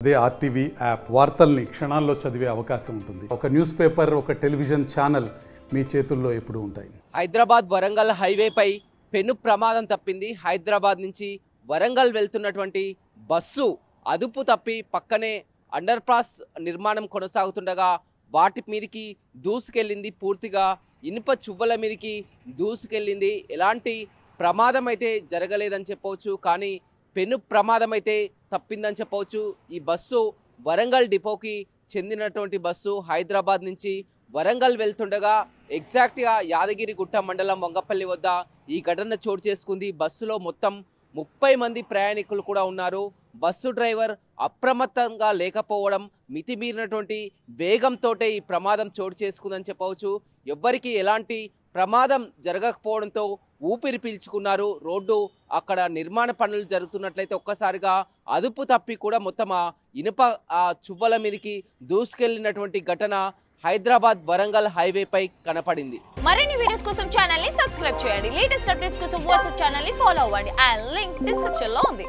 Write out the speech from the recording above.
అదే RTV app వార్తల్ని క్షణాల్లో చదివే అవకాశం ఉంటుంది. ఒక న్యూస్ పేపర్, ఒక టెలివిజన్ ఛానల్ మీ చేతుల్లో ఎప్పుడూ ఉంటాయి. హైదరాబాద్ వరంగల్ హైవేపై పెను ప్రమాదం తప్పింది. హైదరాబాద్ నుంచి వరంగల్ వెళ్తున్నటువంటి బస్సు అదుపు తప్పి పక్కనే అండర్ పాస్ నిర్మాణం కొనసాగుతుండగా వాటి మీదకి దూసుకెళ్ళింది. పూర్తిగా ఇనుప చువ్వల మీదకి దూసుకెళ్ళింది. ఎలాంటి ప్రమాదం అయితే జరగలేదని చెప్పవచ్చు, కానీ పెను ప్రమాదం అయితే తప్పిందని చెప్పవచ్చు. ఈ బస్సు వరంగల్ డిపోకి చెందినటువంటి బస్సు హైదరాబాద్ నుంచి వరంగల్ వెళ్తుండగా ఎగ్జాక్ట్గా యాదగిరిగుట్ట మండలం వంగపల్లి వద్ద ఈ ఘటన చోటు చేసుకుంది. బస్సులో మొత్తం 30 మంది ప్రయాణికులు కూడా ఉన్నారు. బస్సు డ్రైవర్ అప్రమత్తంగా లేకపోవడం, మితిమీరినటువంటి వేగంతో ఈ ప్రమాదం చోటు చేసుకుందని చెప్పవచ్చు. ఎవ్వరికి ఎలాంటి ప్రమాదం జరగకపోవడంతో ఊపిరి పీల్చుకున్నారు. రోడ్డు అక్కడ నిర్మాణ పనులు జరుగుతున్నట్లయితే ఒక్కసారిగా అదుపు తప్పి కూడా మొత్తం ఇనుప చువ్వల మీదకి దూసుకెళ్లినటువంటి ఘటన హైదరాబాద్ వరంగల్ హైవేపై కనపడింది. మరిన్ని వీడియోస్ కోసం ఛానల్ ని సబ్స్క్రైబ్ చేయండి. లేటెస్ట్ అప్డేట్స్ కోసం వాట్సాప్ ఛానల్ ని ఫాలో అవ్వండి. ఆ లింక్ డిస్క్రిప్షన్ లో ఉంది.